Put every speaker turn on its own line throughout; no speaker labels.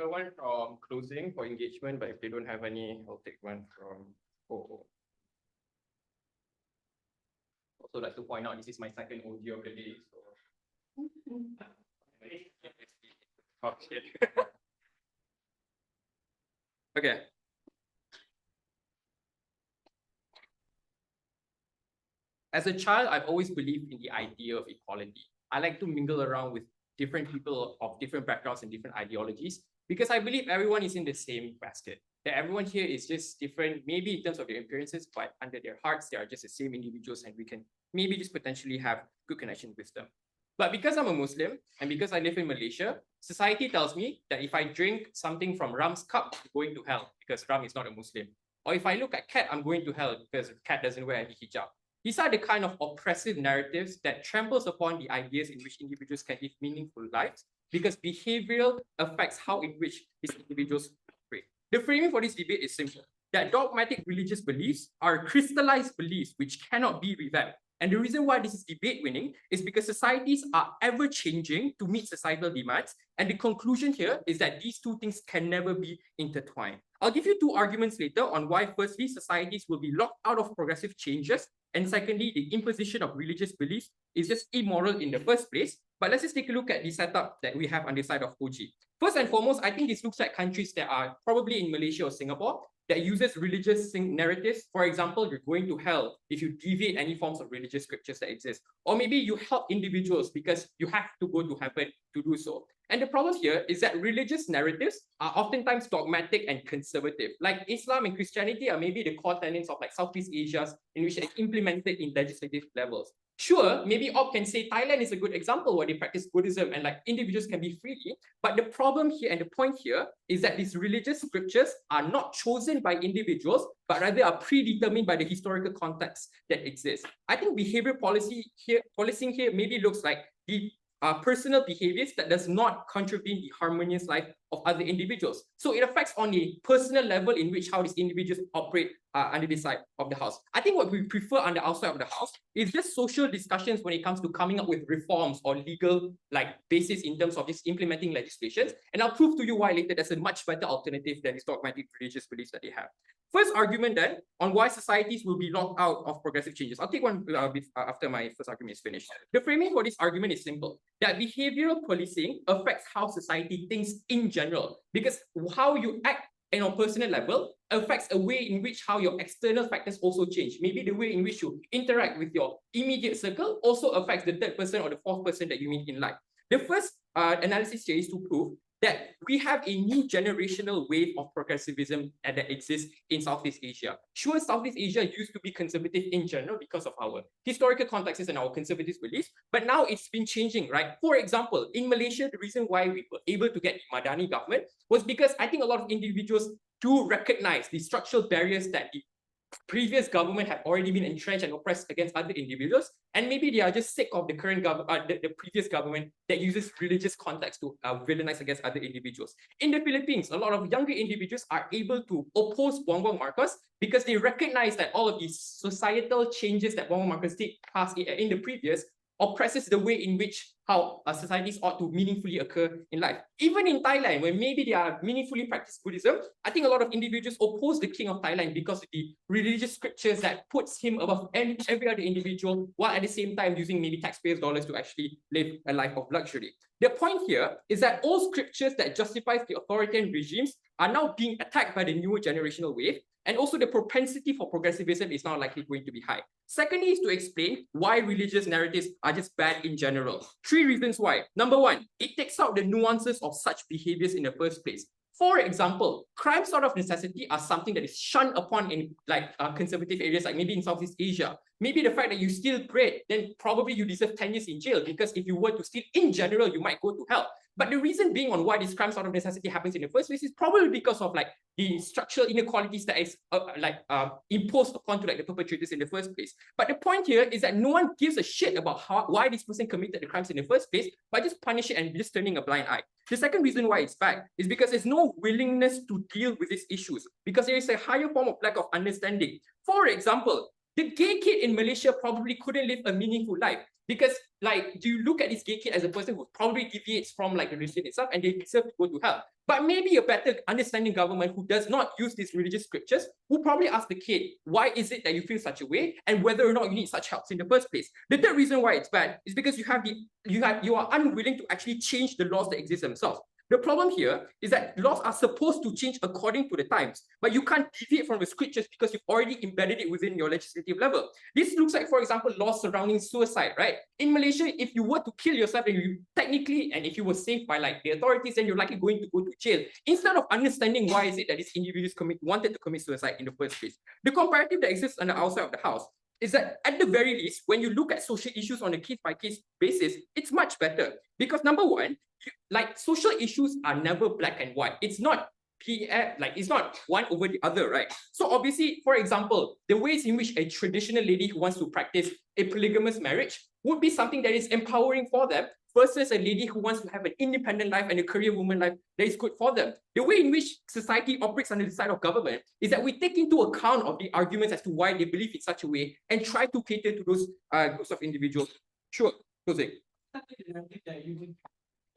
one from closing for engagement, but if they don't have any, I'll take one from OO. Also like to point out, this is my second audio of the day, so okay. Okay. As a child, I've always believed in the idea of equality. I like to mingle around with different people of different backgrounds and different ideologies because I believe everyone is in the same basket. That everyone here is just different, maybe in terms of their appearances, but under their hearts, they are just the same individuals, and we can maybe just potentially have good connection with them. But because I'm a Muslim and because I live in Malaysia, society tells me that if I drink something from Ram's cup, I'm going to hell because Ram is not a Muslim. Or if I look at cat, I'm going to hell because cat doesn't wear any hijab. These are the kind of oppressive narratives that tramples upon the ideas in which individuals can live meaningful lives because behavioral affects how in which these individuals operate. The framing for this debate is simple, that dogmatic religious beliefs are crystallized beliefs which cannot be revamped. And the reason why this is debate winning is because societies are ever changing to meet societal demands. And the conclusion here is that these two things can never be intertwined. I'll give you two arguments later on why firstly, societies will be locked out of progressive changes. And secondly, the imposition of religious beliefs is just immoral in the first place. But let's just take a look at the setup that we have on the side of OG. First and foremost, I think this looks at countries that are probably in Malaysia or Singapore that uses religious narratives. For example, you're going to hell if you deviate any forms of religious scriptures that exist. Or maybe you help individuals because you have to go to heaven to do so. And the problem here is that religious narratives are oftentimes dogmatic and conservative. Like Islam and Christianity are maybe the core tenets of like Southeast Asia in which they're implemented in legislative levels. Sure, maybe Op can say Thailand is a good example where they practice Buddhism and like individuals can be free. But the problem here and the point here is that these religious scriptures are not chosen by individuals, but rather are predetermined by the historical context that exists. I think behavior policing here maybe looks like the personal behaviors that does not contravene the harmonious life of other individuals. So it affects on a personal level in which how these individuals operate under the side of the house. I think what we prefer on the outside of the house is just social discussions when it comes to coming up with reforms or legal like basis in terms of just implementing legislations. And I'll prove to you why later there's a much better alternative than these dogmatic religious beliefs that they have. First argument then on why societies will be locked out of progressive changes. I'll take one after my first argument is finished. The framing for this argument is simple, that behavioral policing affects how society thinks in general, because how you act on a personal level affects a way in which how your external factors also change. Maybe the way in which you interact with your immediate circle also affects the third person or the fourth person that you meet in life. The first analysis here is to prove that we have a new generational wave of progressivism that exists in Southeast Asia. Sure, Southeast Asia used to be conservative in general because of our historical contexts and our conservative beliefs, but now it's been changing, right? For example, in Malaysia, the reason why we were able to get the Madani government was because I think a lot of individuals do recognize the structural barriers that the previous government have already been entrenched and oppressed against other individuals, and maybe they are just sick of the current government, the previous government that uses religious context to villainize against other individuals. In the Philippines, a lot of younger individuals are able to oppose Bongbong Marcos because they recognize that all of these societal changes that Bongbong Marcos did pass in the previous oppresses the way in which how societies ought to meaningfully occur in life. Even in Thailand, where maybe they are meaningfully practice Buddhism, I think a lot of individuals oppose the king of Thailand because of the religious scriptures that puts him above every other individual, while at the same time using maybe taxpayers' dollars to actually live a life of luxury. The point here is that all scriptures that justifies the authoritarian regimes are now being attacked by the newer generational wave, and also the propensity for progressivism is now likely going to be high. Secondly is to explain why religious narratives are just bad in general. Three reasons why. Number one, it takes out the nuances of such behaviors in the first place. For example, crimes out of necessity are something that is shunned upon in like conservative areas, like maybe in Southeast Asia. Maybe the fact that you steal bread, then probably you deserve 10 years in jail, because if you were to steal in general, you might go to hell. But the reason being on why these crimes out of necessity happens in the first place is probably because of like the structural inequalities that is imposed upon to like the perpetrators in the first place. But the point here is that no one gives a shit about why this person committed the crimes in the first place by just punish it and just turning a blind eye. The second reason why it's bad is because there's no willingness to deal with these issues, because there is a higher form of lack of understanding. For example, the gay kid in Malaysia probably couldn't live a meaningful life Because, like, do you look at this gay kid as a person who probably deviates from like the religion itself and they deserve to go to hell? But maybe a better understanding government who does not use these religious scriptures will probably ask the kid, why is it that you feel such a way, and whether or not you need such help in the first place. The third reason why it's bad is because you are unwilling to actually change the laws that exist themselves. The problem here is that laws are supposed to change according to the times, but you can't deviate from the scriptures because you've already embedded it within your legislative level. This looks like, for example, laws surrounding suicide, right? In Malaysia, if you were to kill yourself, then you technically, and if you were saved by like the authorities, then you're likely going to go to jail. Instead of understanding why is it that these individuals wanted to commit suicide in the first place. The comparative that exists on the outside of the house is that at the very least, when you look at social issues on a case-by-case basis, it's much better. Because number one, like social issues are never black and white. It's not it's not one over the other, right? So obviously, for example, the ways in which a traditional lady who wants to practice a polygamous marriage would be something that is empowering for them versus a lady who wants to have an independent life and a career woman life that is good for them. The way in which society operates under the side of government is that we take into account of the arguments as to why they believe in such a way and try to cater to those groups of individuals. Sure, Jose.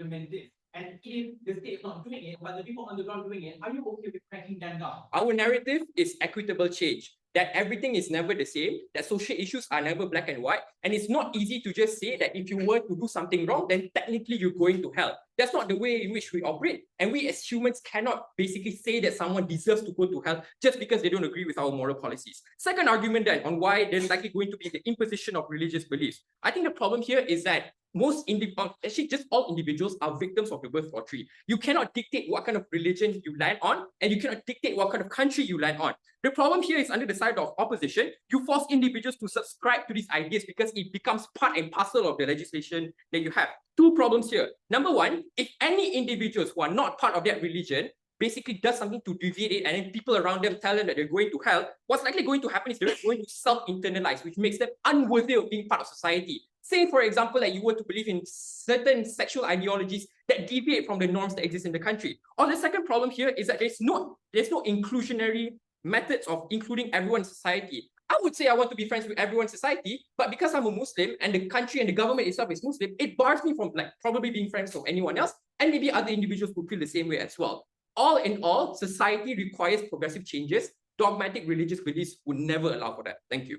This. And if the state is not doing it, but the people on the ground doing it, are you okay with cracking them down?
Our narrative is equitable change, that everything is never the same, that social issues are never black and white, and it's not easy to just say that if you were to do something wrong, then technically you're going to hell. That's not the way in which we operate. And we as humans cannot basically say that someone deserves to go to hell just because they don't agree with our moral policies. Second argument then on why there's likely going to be the imposition of religious beliefs. I think the problem here is that actually just all individuals are victims of the birth lottery. You cannot dictate what kind of religion you land on, and you cannot dictate what kind of country you land on. The problem here is under the side of opposition, you force individuals to subscribe to these ideas because it becomes part and parcel of the legislation that you have. Two problems here. Number one, if any individuals who are not part of that religion basically does something to deviate it, and then people around them tell them that they're going to hell, what's likely going to happen is they're going to self-internalize, which makes them unworthy of being part of society. Say, for example, that you were to believe in certain sexual ideologies that deviate from the norms that exist in the country. Or the second problem here is that there's no inclusionary methods of including everyone in society. I would say I want to be friends with everyone in society, but because I'm a Muslim and the country and the government itself is Muslim, it bars me from like probably being friends with anyone else, and maybe other individuals who feel the same way as well. All in all, society requires progressive changes. Dogmatic religious beliefs would never allow for that. Thank you.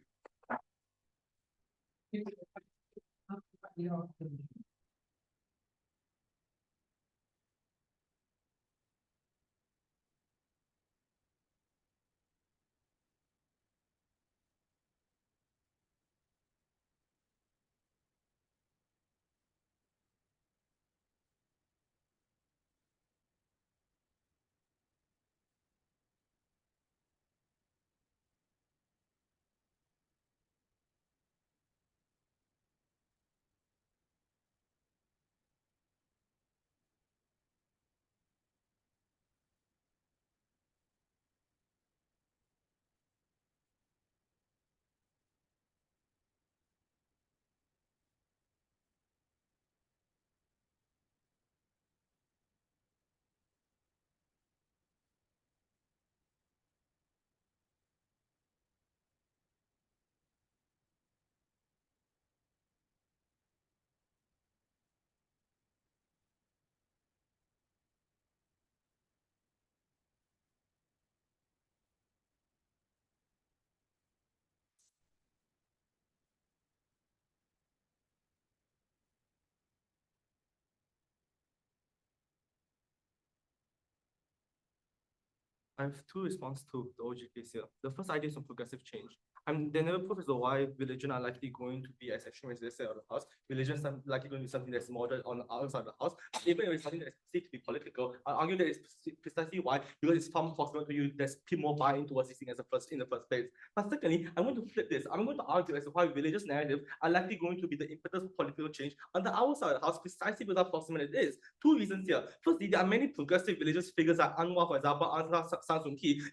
I have two responses to the OG case here. The first idea is on progressive change. They never prove as to why religion are likely going to be as extreme as they say on the house. Religion is likely going to be something that's moderate on the outside of the house. Even if it's something that's perceived to be political, I argue that it's precisely why, because it's far more possible to you, there's more buy-in towards this thing in the first place. But secondly, I want to flip this. I'm going to argue as to why religious narratives are likely going to be the impetus for political change on the outside of the house, precisely without possible it is. Two reasons here. Firstly, there are many progressive religious figures like Anwar, for example,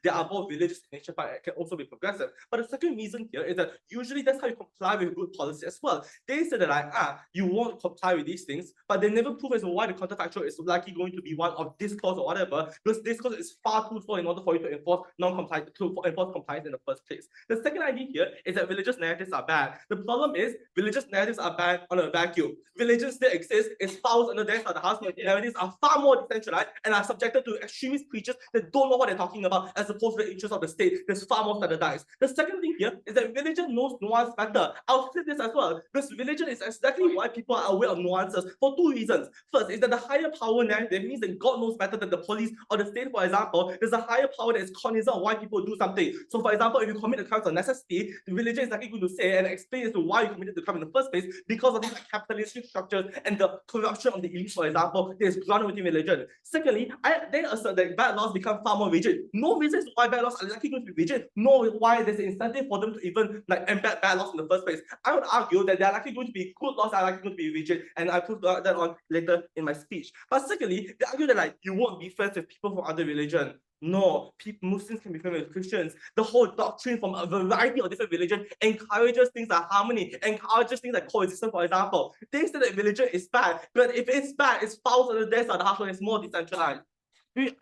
they are both religious in nature, but can also be progressive. But the second reason here is that usually that's how you comply with good policy as well. They say that like, you won't comply with these things, but they never prove as to why the counterfactual is likely going to be one of this clause or whatever, because this clause is far too small in order for you to enforce non-compliance, to enforce compliance in the first place. The second idea here is that religious narratives are bad. The problem is religious narratives are bad on a vacuum. Religion still exists, it falls under their side of the house, but narratives are far more decentralized and are subjected to extremist preachers that don't know what they're talking about as opposed to the interests of the state. That's far more standardized. The second thing here is that religion knows nuance better. I'll say this as well, because religion is exactly why people are aware of nuances for two reasons. First is that the higher power narrative means that God knows better than the police or the state, for example. There's a higher power that is cognizant of why people do something. So for example, if you commit a crime of necessity, the religion is likely going to say and explain as to why you committed the crime in the first place because of these capitalistic structures and the corruption of the elite, for example, that is grounded within religion. Secondly, they assert that bad laws become far more rigid. No reasons why bad laws are likely going to be rigid, nor why there's an incentive for them to even like embed bad laws in the first place. I would argue that they're likely going to be good laws, are likely going to be rigid, and I put that on later in my speech. But secondly, they argue that like you won't be friends with people from other religion. No, Muslims can be friends with Christians. The whole doctrine from a variety of different religions encourages things like harmony, encourages things like coexistence, for example. They say that religion is bad, but if it's bad, it's false on the death of the house when it's more decentralized.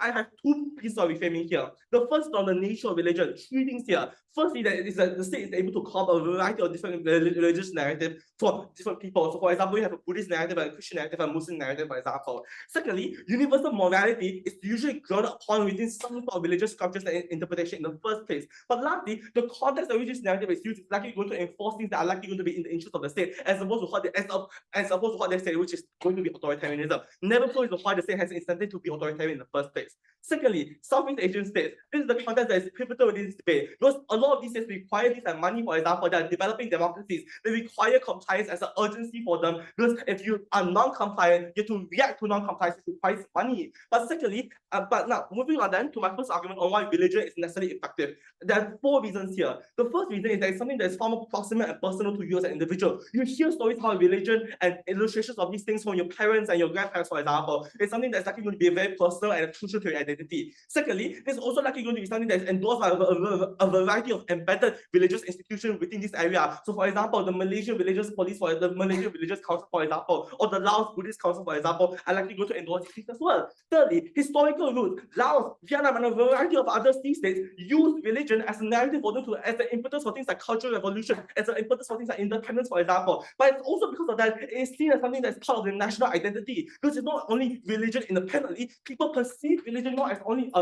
I have two pieces of reframing here. The first on the nature of religion, three things here. Firstly, that is that the state is able to cover a variety of different religious narratives for different people. So for example, we have a Buddhist narrative, a Christian narrative, a Muslim narrative, for example. Secondly, universal morality is usually grounded upon within some sort of religious sculptures and interpretation in the first place. But lastly, the context of which this narrative is used is likely going to enforce things that are likely going to be in the interest of the state, as opposed to what they say, which is going to be authoritarianism. Never proves why the state has incentive to be authoritarian in the first place. Secondly, Southeast Asian states. This is the context that is pivotal within this debate. Because a lot of these states require things like money, for example, they are developing democracies. They require compliance as an urgency for them. Because if you are non-compliant, you have to react to non-compliance, which requires money. But secondly, but now moving on then to my first argument on why religion is necessarily effective. There are four reasons here. The first reason is that it's something that is far more proximate and personal to you as an individual. You hear stories about religion and illustrations of these things from your parents and your grandparents, for example. It's something that's likely going to be very personal and crucial to your identity. Secondly, there's also likely going to be something that's endorsed by a variety of embedded religious institutions within this area. So for example, the Malaysian Religious Police, or the Malaysian Religious Council, for example, or the Laos Buddhist Council, for example, are likely going to endorse these things as well. Thirdly, historical roots. Laos, Vietnam, and a variety of other states use religion as a narrative for them to, as the impetus for things like cultural revolution, as an impetus for things like independence, for example. But it's also because of that, it is seen as something that's part of the national identity. Because it's not only religion independently, people perceive religion not as only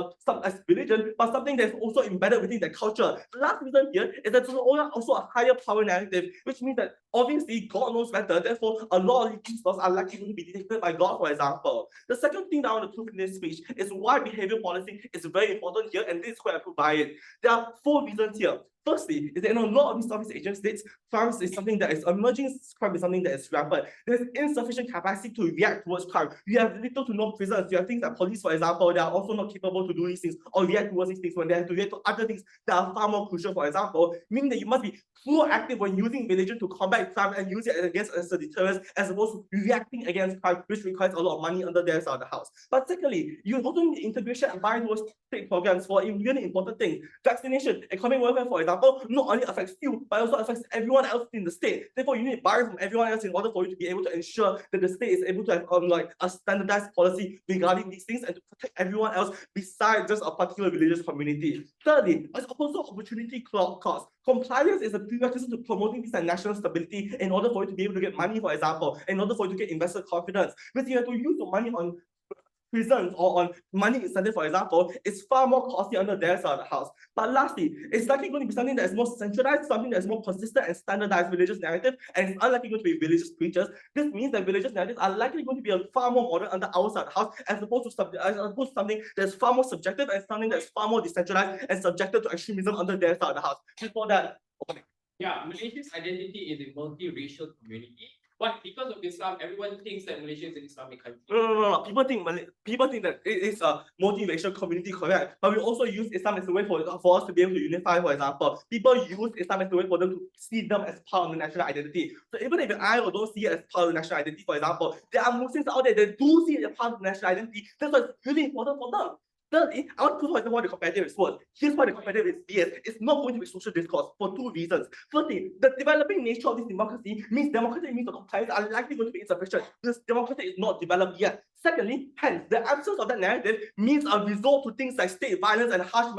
as religion, but something that's also embedded within their culture. The last reason here is that there's also a higher power narrative, which means that obviously God knows better, therefore a lot of these laws are likely going to be dictated by God, for example. The second thing that I want to prove in this speech is why behavioral policy is very important here, and this is where I prove by it. There are four reasons here. Firstly, is that in a lot of these Southeast Asian states, crime is something that is emerging, crime is something that is rampant. There's insufficient capacity to react towards crime. You have little to no prisons. You have things like police, for example, they are also not capable to do these things or react towards these things when they have to react to other things that are far more crucial, for example, meaning that you must be proactive when using religion to combat crime and use it against as a deterrence, as opposed to reacting against crime, which requires a lot of money under their side of the house. But secondly, you also need integration and buy towards state programs for really important things. Vaccination, economic welfare, for example, not only affects you, but also affects everyone else in the state. Therefore, you need buy from everyone else in order for you to be able to ensure that the state is able to have like a standardized policy regarding these things and to protect everyone else besides just a particular religious community. Thirdly, there's also opportunity cost. Compliance is a prerequisite to promoting this national stability in order for you to be able to get money, for example, in order for you to get investor confidence. Because you have to use your money on prisons or on money incentive, for example, is far more costly under their side of the house. But lastly, it's likely going to be something that is more centralized, something that is more consistent and standardized religious narrative, and it's unlikely going to be religious preachers. This means that religious narratives are likely going to be far more modern under our side of the house, as opposed to something that's far more subjective and something that's far more decentralized and subjected to extremism under their side of the house. Before that,
yeah, Malaysia's identity is a multiracial community. But because of Islam, everyone thinks that Malaysia is an Islamic country.
No. People think that it is a multiracial community, correct? But we also use Islam as a way for us to be able to unify, for example. People use Islam as a way for them to see them as part of the national identity. So even if I don't see it as part of the national identity, for example, there are Muslims out there that do see it as part of the national identity. That's why it's really important for them. Thirdly, I want to prove why the competitive is worse. Here's why the competitive is BS. It's not going to be social discourse for two reasons. Firstly, the developing nature of this democracy means the compliance are likely going to be insufficient. This democracy is not developed yet. Secondly, hence, the absence of that narrative means a resort to things like state violence and harsh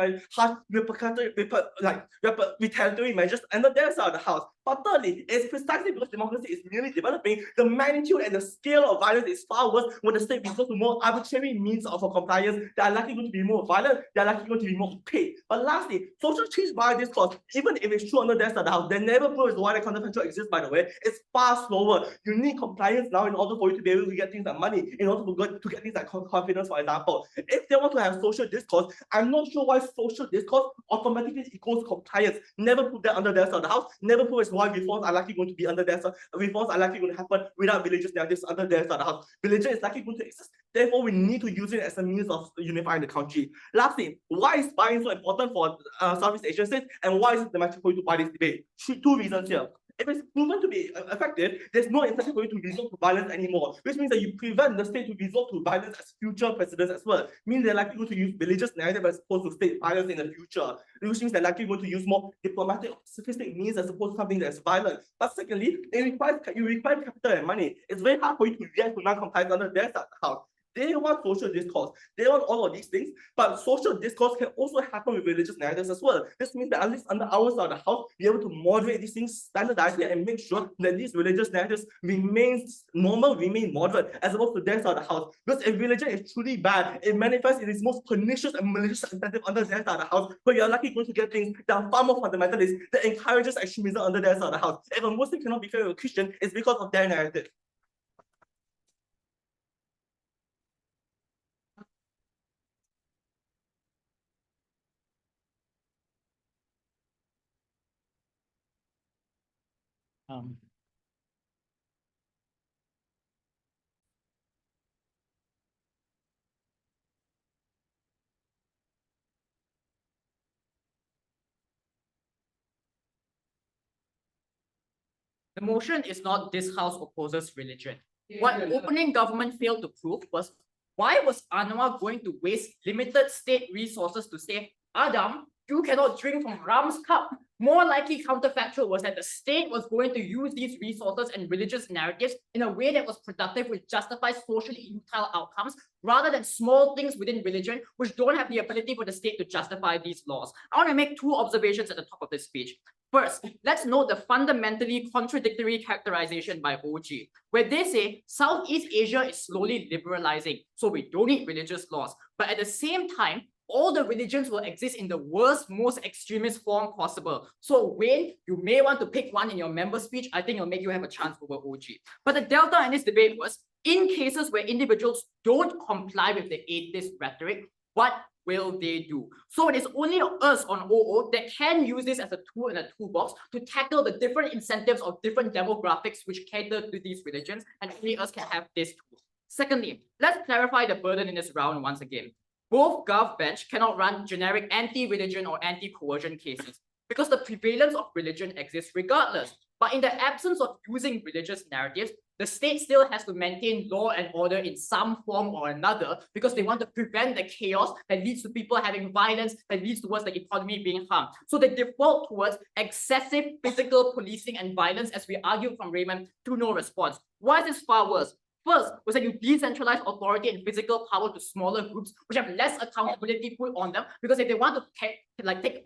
retaliatory measures and the their side of the house. But thirdly, it's precisely because democracy is merely developing, the magnitude and the scale of violence is far worse when the state resorts to more arbitrary means of compliance that are likely going to be more violent, they are likely going to be more paid. But lastly, social change via discourse, even if it's true under their side of the house, they never proves why the counterfactual exists, by the way. It's far slower. You need compliance now in order for you to be able to get things like money, in order to get things like confidence, for example. If they want to have social discourse, I'm not sure why social discourse automatically equals compliance. Never put that under their side of the house, never proves why reforms are likely going to be under their side, reforms are likely going to happen without religious narratives under their side of the house. Religion is likely going to exist. Therefore, we need to use it as a means of unifying the country. Lastly, why is buying so important for Southeast Asian states, and why is it dramatic for you to buy this debate? Two reasons here. If it's proven to be effective, there's no incentive for you to resort to violence anymore, which means that you prevent the state to resort to violence as future precedents as well. Means they're likely going to use religious narrative as opposed to state violence in the future, which means they're likely going to use more diplomatic, sophisticated means as opposed to something that's violent. But secondly, you require capital and money. It's very hard for you to react to non-compliance under their side of the house. They want social discourse. They want all of these things, but social discourse can also happen with religious narratives as well. This means that at least under our side of the house, be able to moderate these things, standardize it, and make sure that these religious narratives remains normal, remain moderate, as opposed to their side of the house. Because if religion is truly bad, it manifests in its most pernicious and malicious incentive under their side of the house, but you're likely going to get things that are far more fundamentalist, that encourages extremism under their side of the house. If a Muslim cannot be fair with a Christian, it's because of their narrative.
The motion is not this house opposes religion. What opening government failed to prove was, why was Anwar going to waste limited state resources to say, Adam, you cannot drink from Ram's cup? More likely counterfactual was that the state was going to use these resources and religious narratives in a way that was productive, which justifies socially utile outcomes, rather than small things within religion which don't have the ability for the state to justify these laws. I want to make two observations at the top of this speech. First, let's note the fundamentally contradictory characterization by OG, where they say Southeast Asia is slowly liberalizing, so we don't need religious laws. But at the same time, all the religions will exist in the worst, most extremist form possible. So Wayne, you may want to pick one in your member speech. I think it'll make you have a chance over OG. But the delta in this debate was, in cases where individuals don't comply with the atheist rhetoric, what will they do? So it is only us on OO that can use this as a tool in a toolbox to tackle the different incentives of different demographics which cater to these religions, and only us can have this tool. Secondly, let's clarify the burden in this round once again. Both GovBench cannot run generic anti-religion or anti-coercion cases because the prevalence of religion exists regardless. But in the absence of using religious narratives, the state still has to maintain law and order in some form or another because they want to prevent the chaos that leads to people having violence, that leads towards the economy being harmed. So they default towards excessive physical policing and violence, as we argued from Raymond, to no response. Why is this far worse? First was that you decentralize authority and physical power to smaller groups which have less accountability put on them, because if they want to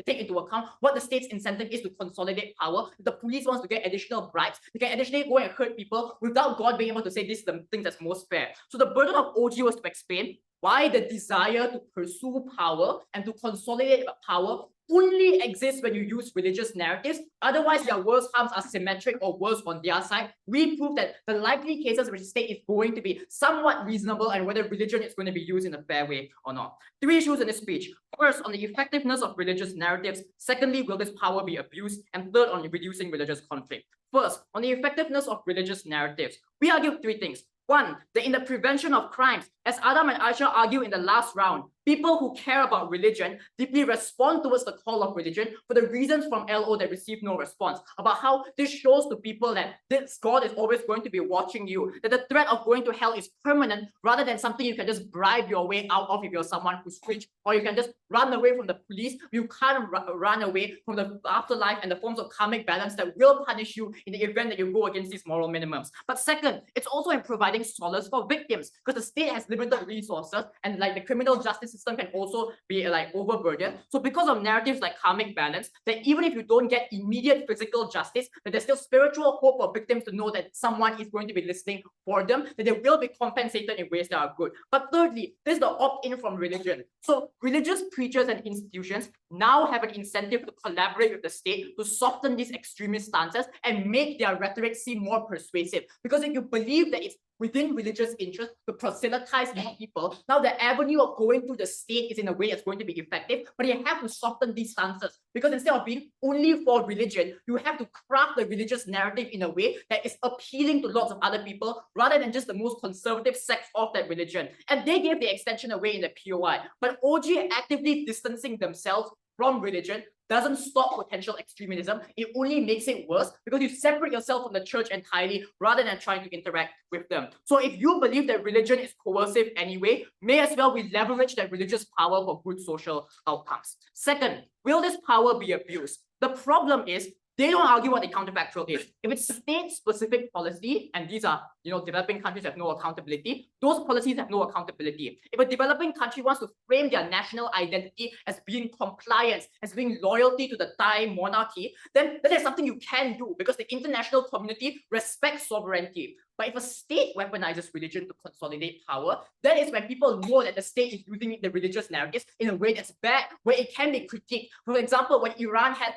take into account what the state's incentive is to consolidate power, if the police wants to get additional bribes, they can additionally go and hurt people without God being able to say this is the thing that's most fair. So the burden of OG was to explain why the desire to pursue power and to consolidate power only exists when you use religious narratives. Otherwise, their worst harms are symmetric or worse on their side. We prove that the likely cases which the state is going to be somewhat reasonable and whether religion is going to be used in a fair way or not. Three issues in this speech. First, on the effectiveness of religious narratives. Secondly, will this power be abused? And third, on reducing religious conflict. First, on the effectiveness of religious narratives, we argue three things. One, that in the prevention of crimes, as Adam and Aisyah argue in the last round,
people who care about religion deeply respond towards the call of religion for the reasons from LO that receive no response, about how this shows to people that this God is always going to be watching you, that the threat of going to hell is permanent rather than something you can just bribe your way out of if you're someone who's rich, or you can just run away from the police. You can't run away from the afterlife and the forms of karmic balance that will punish you in the event that you go against these moral minimums. But second, it's also in providing solace for victims, because the state has limited resources and like the criminal justice system can also be like overburdened. So because of narratives like karmic balance, that even if you don't get immediate physical justice, that there's still spiritual hope for victims to know that someone is going to be listening for them, that they will be compensated in ways that are good. But thirdly, there's the opt-in from religion. So religious preachers and institutions now have an incentive to collaborate with the state to soften these extremist stances and make their rhetoric seem more persuasive. Because if you believe that it's within religious interest to proselytize more people, now the avenue of going through the state is in a way that's going to be effective, but you have to soften these stances, because instead of being only for religion, you have to craft the religious narrative in a way that is appealing to lots of other people rather than just the most conservative sects of that religion. And they gave the extension away in the POI, but OG actively distancing themselves from religion doesn't stop potential extremism. It only makes it worse because you separate yourself from the church entirely rather than trying to interact with them. So if you believe that religion is coercive anyway, may as well we leverage that religious power for good social outcomes. Second, will this power be abused? The problem is they don't argue what the counterfactual is. If it's state-specific policy, and these are, developing countries have no accountability, those policies have no accountability. If a developing country wants to frame their national identity as being compliance, as being loyalty to the Thai monarchy, then that is something you can do because the international community respects sovereignty. But if a state weaponizes religion to consolidate power, that is when people know that the state is using the religious narratives in a way that's bad, where it can be critiqued. For example, when Iran had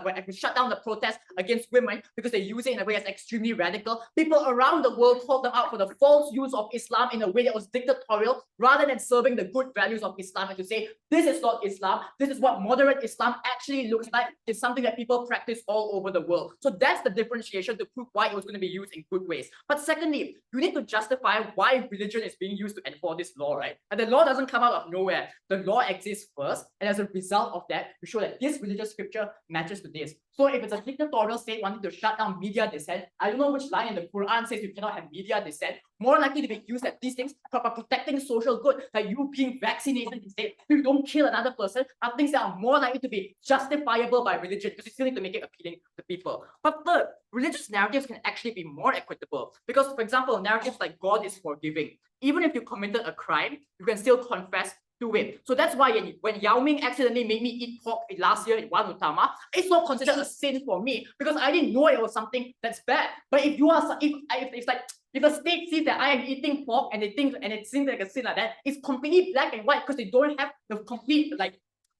when it shut down the protest against women because they use it in a way that's extremely radical, people around the world called them out for the false use of Islam in a way that was dictatorial, rather than serving the good values of Islam and to say, this is not Islam, this is what moderate Islam actually looks like. It's something that people practice all over the world. So that's the differentiation to prove why it was going to be used in good ways. But secondly, you need to justify why religion is being used to enforce this law, right? And the law doesn't come out of nowhere. The law exists first, and as a result of that, you show that this religious scripture matches to this. So if it's a dictatorial state wanting to shut down media dissent, I don't know which line in the Quran says you cannot have media dissent, more likely to be used at these things for protecting social good, like you being vaccinated instead, you don't kill another person, are things that are more likely to be justifiable by religion because you still need to make it appealing to people. But third, religious narratives can actually be more equitable because, for example, narratives like God is forgiving. Even if you committed a crime, you can still confess to it. So that's why when Yao Ming accidentally made me eat pork last year in Wan Utama, it's not considered a sin for me because I didn't know it was something that's bad. But if you are, if the state sees that I am eating pork and it seems like a sin like that, it's completely black and white because they don't have the complete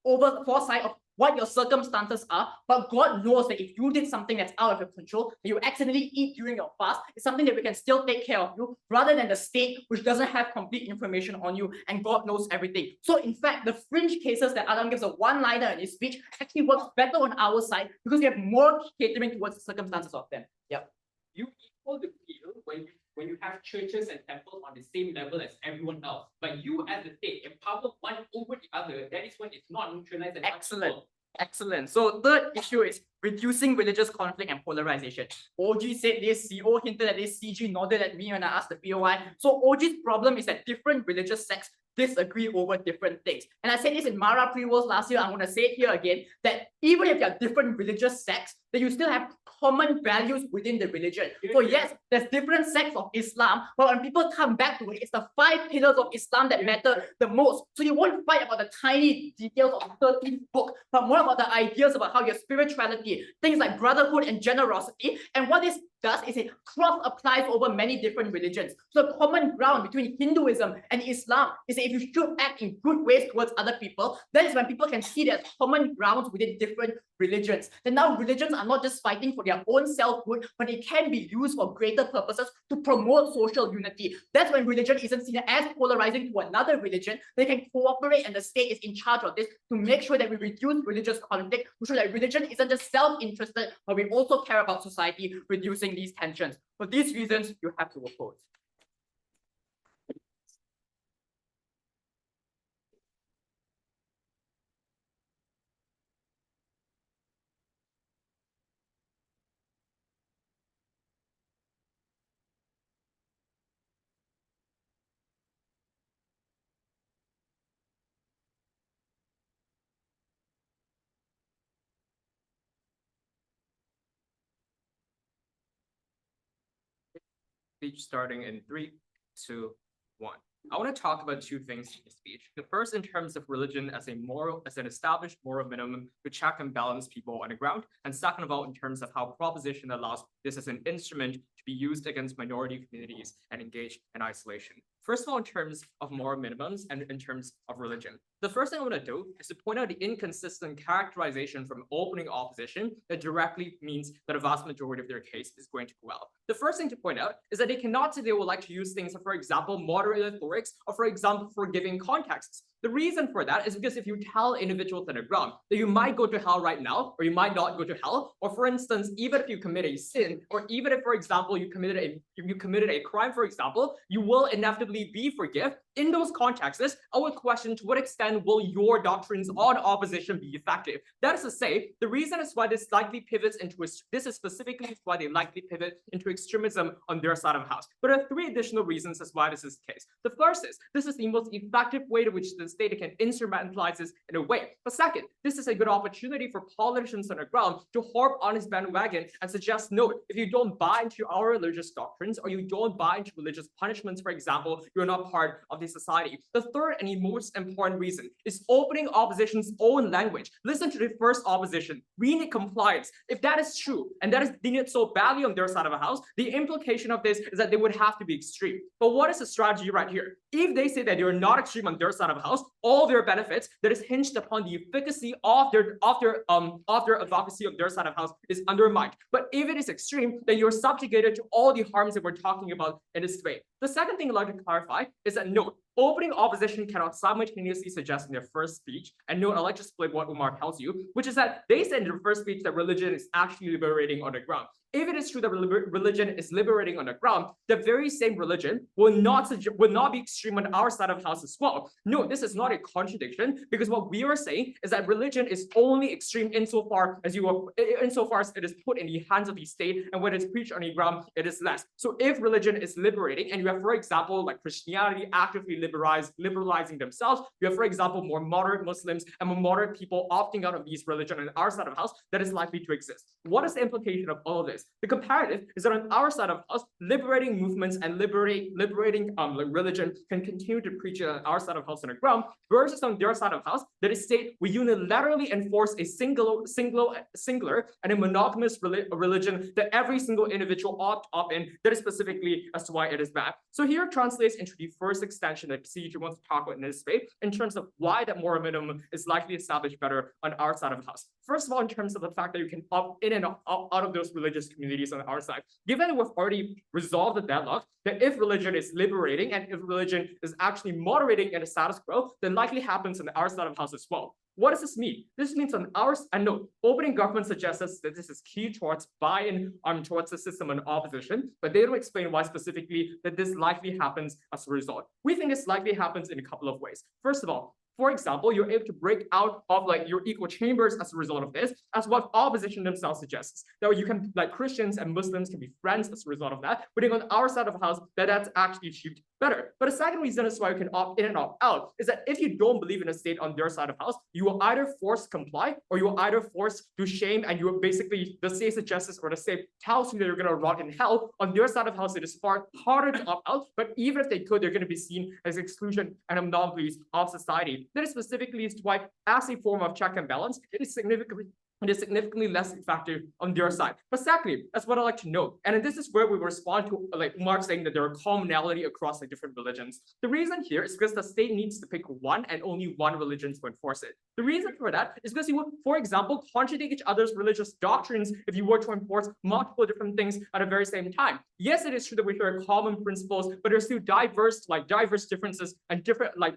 foresight of what your circumstances are. But God knows that if you did something that's out of your control, that you accidentally eat during your fast, it's something that we can still take care of you rather than the state which doesn't have complete information on you and God knows everything. So in fact, the fringe cases that Adam gives a one-liner in his speech actually works better on our side because we have more catering towards the circumstances of them. Yep.
You equal the field when you have churches and temples on the same level as everyone else. But you as the state empower one over the other, that is when it's not neutralized and
excellent. Excellent. So third issue is reducing religious conflict and polarization. OG said this, CO hinted at this, CG nodded at me when I asked the POI. So OG's problem is that different religious sects disagree over different things. And I said this in Mara Pre-Worlds last year, I'm going to say it here again, that even if you are different religious sects, that you still have common values within the religion. So yes, there's different sects of Islam, but when people come back to it, it's the 5 pillars of Islam that matter the most. So you won't fight about the tiny details of the 13th book, but more about the ideas about how your spirituality, things like brotherhood and generosity, and what this does is it cross-applies over many different religions. So the common ground between Hinduism and Islam is that if you should act in good ways towards other people, that is when people can see there's common grounds within different religions. Then now religions are not just fighting for their own self-good, but it can be used for greater purposes to promote social unity. That's when religion isn't seen as polarizing to another religion. They can cooperate and the state is in charge of this to make sure that we reduce religious conflict, to show that religion isn't just self-interested, but we also care about society, reducing these tensions. For these reasons, you have to oppose.
Speech starting in 3, 2, 1. I want to talk about two things in this speech. The first, in terms of religion as an established moral minimum to check and balance people on the ground. And second of all, in terms of how proposition allows this as an instrument to be used against minority communities and engage in isolation. First of all, in terms of moral minimums and in terms of religion. The first thing I want to do is to point out the inconsistent characterization from opening opposition that directly means that a vast majority of their case is going to go well. The first thing to point out is that they cannot say they would like to use things, for example, moderate rhetorics, or for example, forgiving contexts. The reason for that is because if you tell individuals on the ground that you might go to hell right now, or you might not go to hell, or for instance, even if you commit a sin, or even if, for example, you committed a crime, for example, you will inevitably be forgiven. In those contexts, I would question to what extent will your doctrines on opposition be effective? That is to say, the reason is why this likely pivots into this is specifically why they likely pivot into extremism on their side of the house. But there are three additional reasons as why this is the case. The first is this is the most effective way to which the state can instrumentalize this in a way. But second, this is a good opportunity for politicians on the ground to harp on his bandwagon and suggest, no, if you don't buy into our religious doctrines or you don't buy into religious punishments, for example, you're not part of the society. The third and the most important reason is opening opposition's own language. Listen to the first opposition. We need compliance. If that is true, and that is needed so badly on their side of the house, the implication of this is that they would have to be extreme. But what is the strategy right here? If they say that they're not extreme on their side of the house, all their benefits that is hinged upon the efficacy of their advocacy of their side of the house is undermined. But if it is extreme, then you're subjugated to all the harms that we're talking about in this way. The second thing I'd like to clarify is that no, opening opposition cannot simultaneously suggest in their first speech, and note, I'd like to split what Umar tells you, which is that they said in their first speech that religion is actually liberating on the ground. If it is true that religion is liberating on the ground, the very same religion will not be extreme on our side of the house as well. No, this is not a contradiction, because what we are saying is that religion is only extreme insofar as it is put in the hands of the state, and when it's preached on the ground, it is less. So if religion is liberating, and you have, for example, like Christianity actively liberalizing themselves, you have, for example, more moderate Muslims and more moderate people opting out of these religion on our side of the house, that is likely to exist. What is the implication of all of this? The comparative is that on our side of the house, liberating movements and liberating religion can continue to preach on our side of the house on the ground, versus on their side of the house, that is state we unilaterally enforce a singular and a monogamous religion that every single individual opt in. That is specifically as to why it is bad. So here translates into the first extension that CG wants to talk about in this space in terms of why that moral minimum is likely established better on our side of the house. First of all, in terms of the fact that you can opt in and out of those religious communities on our side. Given that we've already resolved the deadlock, that if religion is liberating and if religion is actually moderating in the status quo, then likely happens on our side of the house as well. What does this mean? This means on ours, and no, opening government suggests us that this is key towards buy-in towards the system and opposition, but they don't explain why specifically that this likely happens as a result. We think this likely happens in a couple of ways. First of all, for example, you're able to break out of your equal chambers as a result of this, as what opposition themselves suggests. That you can, Christians and Muslims can be friends as a result of that, but on our side of the house, that's actually achieved better. But the second reason as why you can opt in and opt out is that if you don't believe in a state on their side of the house, you will either force to comply or you will either force to shame, and you will basically, the state suggests or the state tells you that you're going to rot in hell. On their side of the house, it is far harder to opt out, but even if they could, they're going to be seen as exclusion and anomalies of society. That is specifically is why, as a form of check and balance, it is significantly less effective on their side. But secondly, that's what I like to note. And this is where we respond to Umar saying that there are commonality across different religions. The reason here is because the state needs to pick one and only one religion to enforce it. The reason for that is because you would, for example, contradict each other's religious doctrines if you were to enforce multiple different things at the very same time. Yes, it is true that we share common principles, but there's still diverse differences and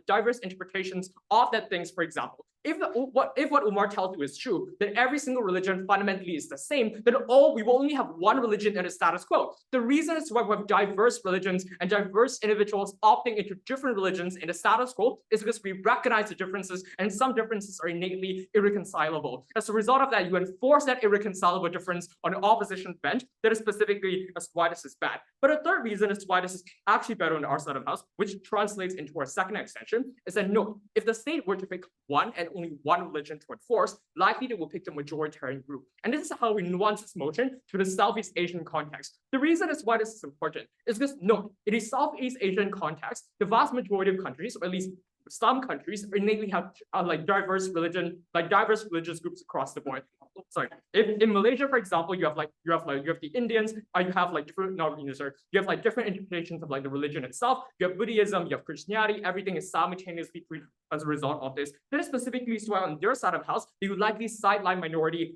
diverse interpretations of that things, for example. If what Umar tells you is true, then every single religion fundamentally is the same, then we will only have one religion in the status quo. The reason is why we have diverse religions and diverse individuals opting into different religions in the status quo is because we recognize the differences, and some differences are innately irreconcilable. As a result of that, you enforce that irreconcilable difference on the opposition bench. That is specifically as to why this is bad. But a third reason as to why this is actually better on our side of the house, which translates into our second extension, is that no, if the state were to pick one and and only one religion to enforce, likely they will pick the majoritarian group. And this is how we nuance this motion to the Southeast Asian context. The reason is why this is important is because, no, in the Southeast Asian context, the vast majority of countries, or at least some countries, innately have like diverse religious groups across the board. Sorry, if in Malaysia, for example, you have the Indians, you have like different, you have like different interpretations of like the religion itself. You have Buddhism, you have Christianity. Everything is simultaneously treated as a result of this. That is specifically why on their side of the house, they would likely sideline minority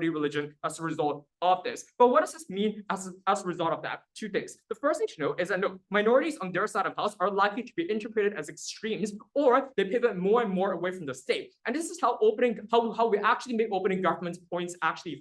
religion as a result of this. But what does this mean as a result of that? Two things. The first thing to know is that no, minorities on their side of the house are likely to be interpreted as extremes, or they pivot more and more away from the state. And this is how we actually make opening government's points actually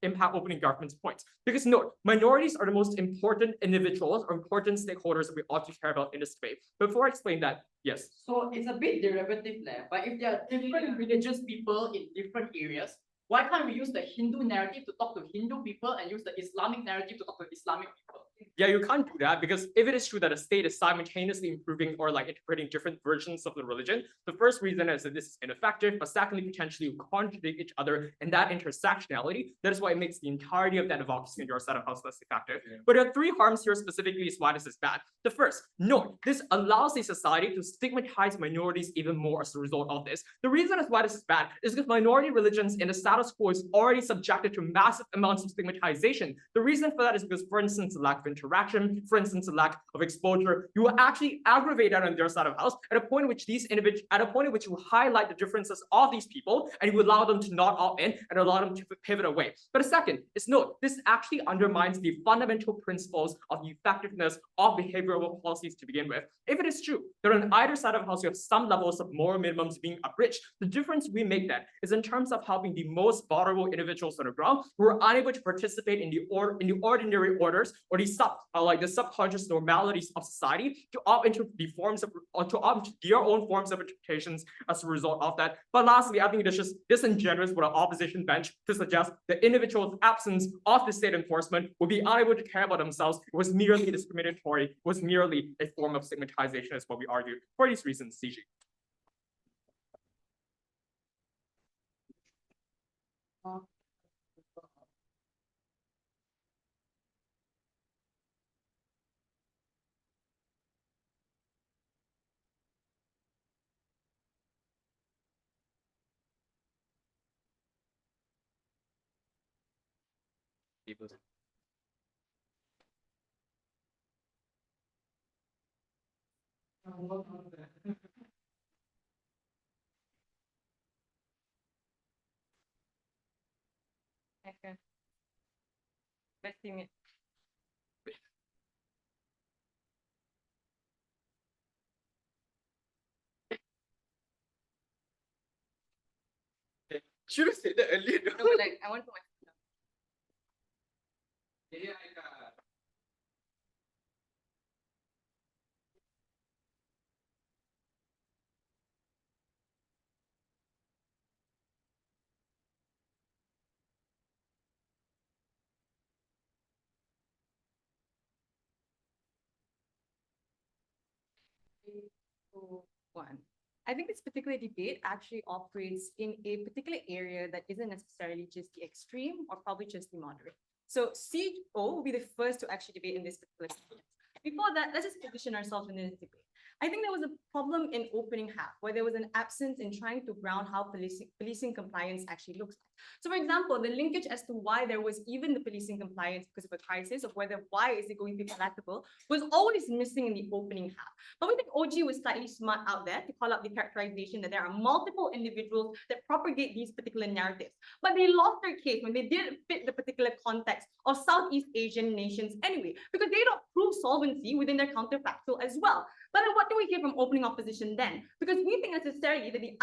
impact opening government's points. Because note, minorities are the most important individuals or important stakeholders that we ought to care about in this debate. Before I explain that, yes.
So it's a bit derivative there, but if there are different religious people in different areas, why can't we use the Hindu narrative to talk to Hindu people and use the Islamic narrative to talk to Islamic people?
Yeah, you can't do that because if it is true that a state is simultaneously improving or like interpreting different versions of the religion, the first reason is that this is ineffective, but secondly, potentially contradict each other in that intersectionality. That is why it makes the entirety of that democracy in your set of house less effective. Yeah. But there are three harms here specifically is why this is bad. The first, no, this allows a society to stigmatize minorities even more as a result of this. The reason is why this is bad is because minority religions in the status quo is already subjected to massive amounts of stigmatization. The reason for that is because, for instance, the lack of interaction, for instance, the lack of exposure, you will actually aggravate that on their side of the house at a point in which you highlight the differences of these people and you allow them to not opt in and allow them to pivot away. But a second is note, this actually undermines the fundamental principles of the effectiveness of behavioral policies to begin with. If it is true that on either side of the house you have some levels of moral minimums being abridged, the difference we make then is in terms of helping the most vulnerable individuals on the ground who are unable to participate in the ordinary orders or the subconscious normalities of society to opt into their own forms of interpretations as a result of that. But lastly, I think it is just disingenuous for the opposition bench to suggest the individual's absence of the state enforcement would be unable to care about themselves. It was merely discriminatory, it was merely a form of stigmatization, is what we argued. For these reasons, CG.
Okay. Let's see me.
Should have said that earlier.
No, but like I want to. One. I think this particular debate actually operates in a particular area that isn't necessarily just the extreme or probably just the moderate. So CO will be the first to actually debate in this particular segment. Before that, let's just position ourselves in this debate. I think there was a problem in opening half where there was an absence in trying to ground how policing compliance actually looks like. So for example, the linkage as to why there was even the policing compliance because of a crisis of why is it going to be palatable was always missing in the opening half. But we think OG was slightly smart out there to call out the characterization that there are multiple individuals that propagate these particular narratives. But they lost their case when they didn't fit the particular context of Southeast Asian nations anyway, because they don't prove solvency within their counterfactual as well. But then what do we hear from opening opposition then? Because we think necessarily that the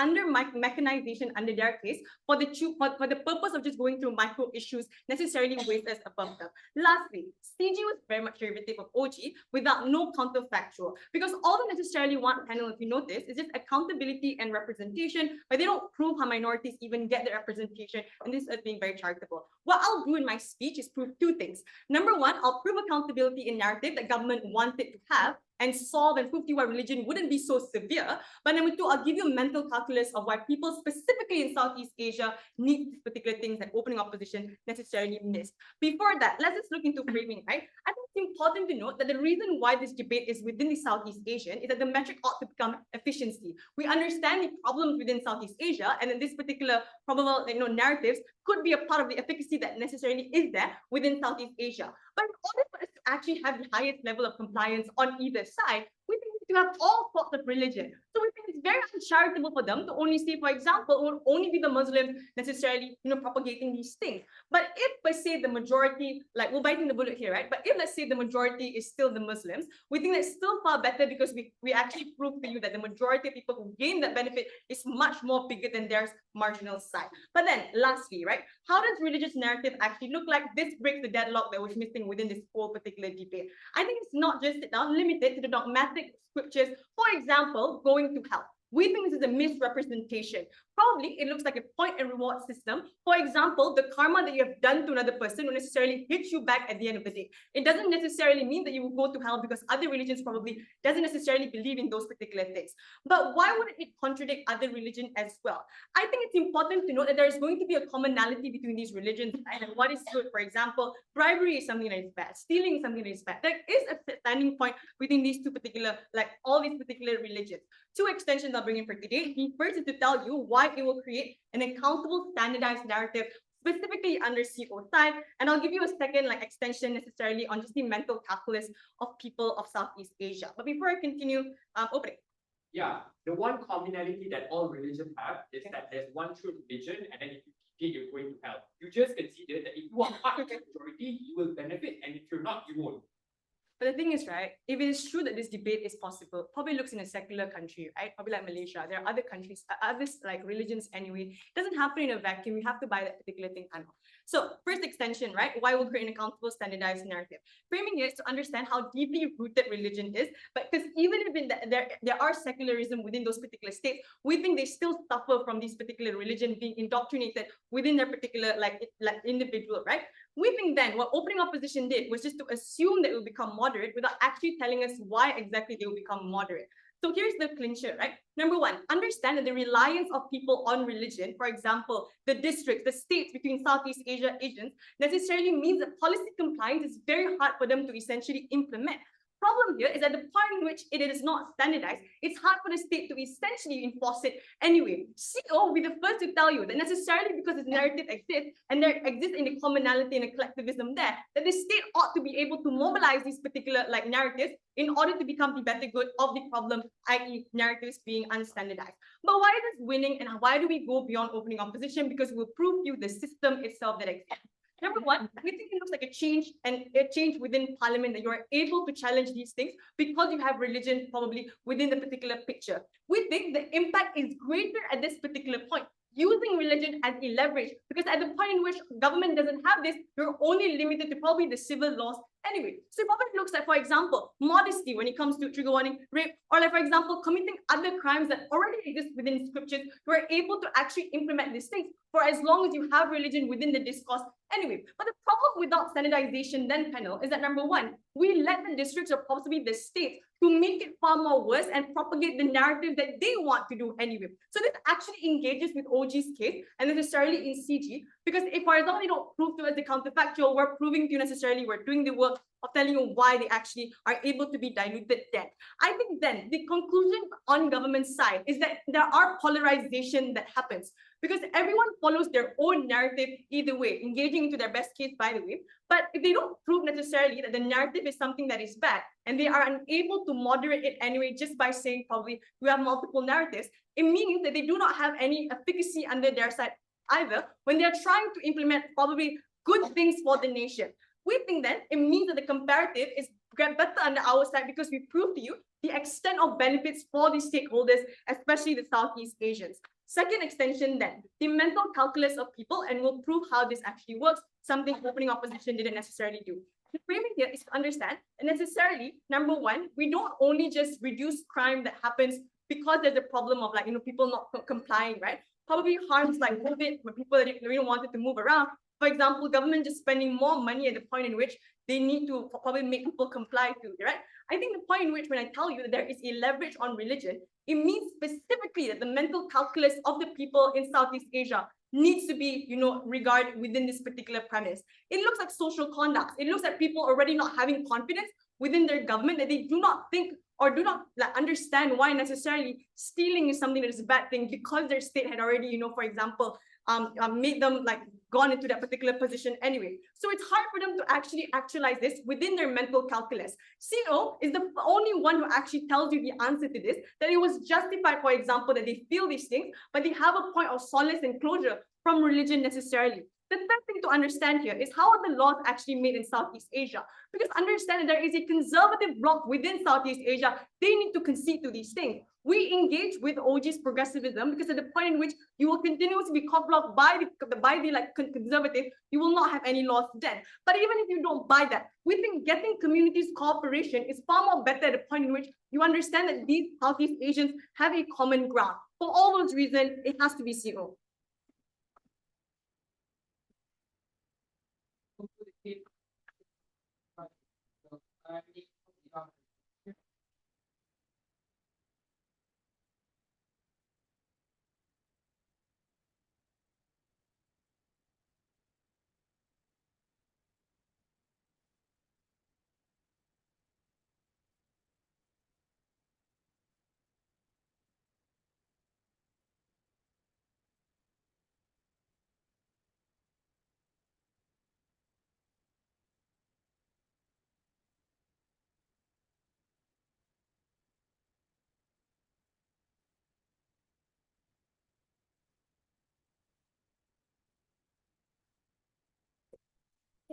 mechanization under their case for the purpose of just going through micro issues necessarily weighs us above them. Lastly, CG was very much derivative of OG without no counterfactual, because all they necessarily want panel, if you notice, is just accountability and representation, but they don't prove how minorities even get their representation, and this is being very charitable. What I'll do in my speech is prove two things. Number one, I'll prove accountability in narrative that government wanted to have, and solve and prove to you why religion wouldn't be so severe. But number two, I'll give you a mental calculus of why people specifically in Southeast Asia need these particular things that opening opposition necessarily missed. Before that, let's just look into framing, right? I think it's important to note that the reason why this debate is within the Southeast Asian is that the metric ought to become efficiency. We understand the problems within Southeast Asia, and in this particular probable narratives could be a part of the efficacy that necessarily is there within Southeast Asia. But in order for us to actually have the highest level of compliance on either side, we think we need to have all sorts of religion. So we think it's very uncharitable for them to only say, for example, it would only be the Muslims necessarily, propagating these things. But if, per se, the majority, like we're biting the bullet here, right? But if, let's say, the majority is still the Muslims, we think that's still far better because we actually prove to you that the majority of people who gain that benefit is much more bigger than their marginal side. But then, lastly, right, how does religious narrative actually look like? This breaks the deadlock that was missing within this whole particular debate. I think it's not just limited to the dogmatic scriptures, for example, going to hell. We think this is a misrepresentation. Probably it looks like a point and reward system. For example, the karma that you have done to another person will necessarily hit you back at the end of the day. It doesn't necessarily mean that you will go to hell because other religions probably doesn't necessarily believe in those particular things. But why would it contradict other religions as well? I think it's important to note that there is going to be a commonality between these religions, right? And what is good. For example, bribery is something that is bad. Stealing is something that is bad. There is a standing point within these two particular, like all these particular religions. Two extensions I'll bring in for today. The first is to tell you why it will create an accountable, standardized narrative specifically under CO side, and I'll give you a second extension necessarily on just the mental calculus of people of Southeast Asia. But before I continue, opening.
Yeah, the one commonality that all religions have is that there's one true religion, and then if you keep it, you're going to hell. You just consider that if you are part of the majority, you will benefit, and if you're not, you won't.
But the thing is, right, if it is true that this debate is possible, probably looks in a secular country, right? Probably like Malaysia. There are other countries, others like religions anyway. It doesn't happen in a vacuum. You have to buy that particular thing. So first extension, right? Why we'll create an accountable, standardized narrative. Framing here is to understand how deeply rooted religion is. But because even if there are secularism within those particular states, we think they still suffer from this particular religion being indoctrinated within their particular like individual, right? We think then what opening opposition did was just to assume that it will become moderate without actually telling us why exactly they will become moderate. So here's the clincher, right? Number one, understand that the reliance of people on religion, for example, the districts, the states between Southeast Asia Asians, necessarily means that policy compliance is very hard for them to essentially implement. Problem here is at the point in which it is not standardized, it's hard for the state to essentially enforce it anyway. CO will be the first to tell you that necessarily because this narrative exists and there exists in the commonality and the collectivism there, that the state ought to be able to mobilize these particular narratives in order to become the better good of the problem, i.e. narratives being unstandardized. But why is this winning and why do we go beyond opening opposition? Because we'll prove to you the system itself that exists. Number one, we think it looks like a change within parliament that you are able to challenge these things because you have religion probably within the particular picture. We think the impact is greater at this particular point, using religion as a leverage, because at the point in which government doesn't have this, you're only limited to probably the civil laws anyway. So it probably looks like, for example, modesty when it comes to trigger warning, rape, or like, for example, committing other crimes that already exist within scriptures, you are able to actually implement these things for as long as you have religion within the discourse anyway. But the problem without standardization then, panel, is that number one, we let the districts or possibly the states to make it far more worse and propagate the narrative that they want to do anyway. So this actually engages with OG's case and necessarily in CG, because if, for example, they don't prove to us the counterfactual, we're proving to you necessarily, we're doing the work of telling you why they actually are able to be diluted then. I think then the conclusion on government side is that there are polarization that happens because everyone follows their own narrative either way, engaging into their best case, by the way. But if they don't prove necessarily that the narrative is something that is bad and they are unable to moderate it anyway, just by saying probably we have multiple narratives, it means that they do not have any efficacy under their side either when they're trying to implement probably good things for the nation. We think then it means that the comparative is better under our side because we prove to you the extent of benefits for the stakeholders, especially the Southeast Asians. Second extension then, the mental calculus of people, and we'll prove how this actually works, something opening opposition didn't necessarily do. The framing here is to understand that necessarily, number one, we don't only just reduce crime that happens because there's a problem of people not complying, right? Probably harms like COVID, when people really wanted to move around. For example, government just spending more money at the point in which they need to probably make people comply to, right? I think the point in which when I tell you that there is a leverage on religion, it means specifically that the mental calculus of the people in Southeast Asia needs to be, regarded within this particular premise. It looks like social conduct. It looks like people already not having confidence within their government, that they do not think or do not understand why necessarily stealing is something that is a bad thing, because their state had already, for example, made them gone into that particular position anyway. So it's hard for them to actually actualize this within their mental calculus. CO is the only one who actually tells you the answer to this, that it was justified, for example, that they feel these things, but they have a point of solace and closure from religion necessarily. The third thing to understand here is how are the laws actually made in Southeast Asia? Because understand that there is a conservative bloc within Southeast Asia, they need to concede to these things. We engage with OG's progressivism because at the point in which you will continuously be cock-blocked by the conservative, you will not have any laws then. But even if you don't buy that, we think getting communities cooperation is far more better at the point in which you understand that these Southeast Asians have a common ground. For all those reasons, it has to be CO.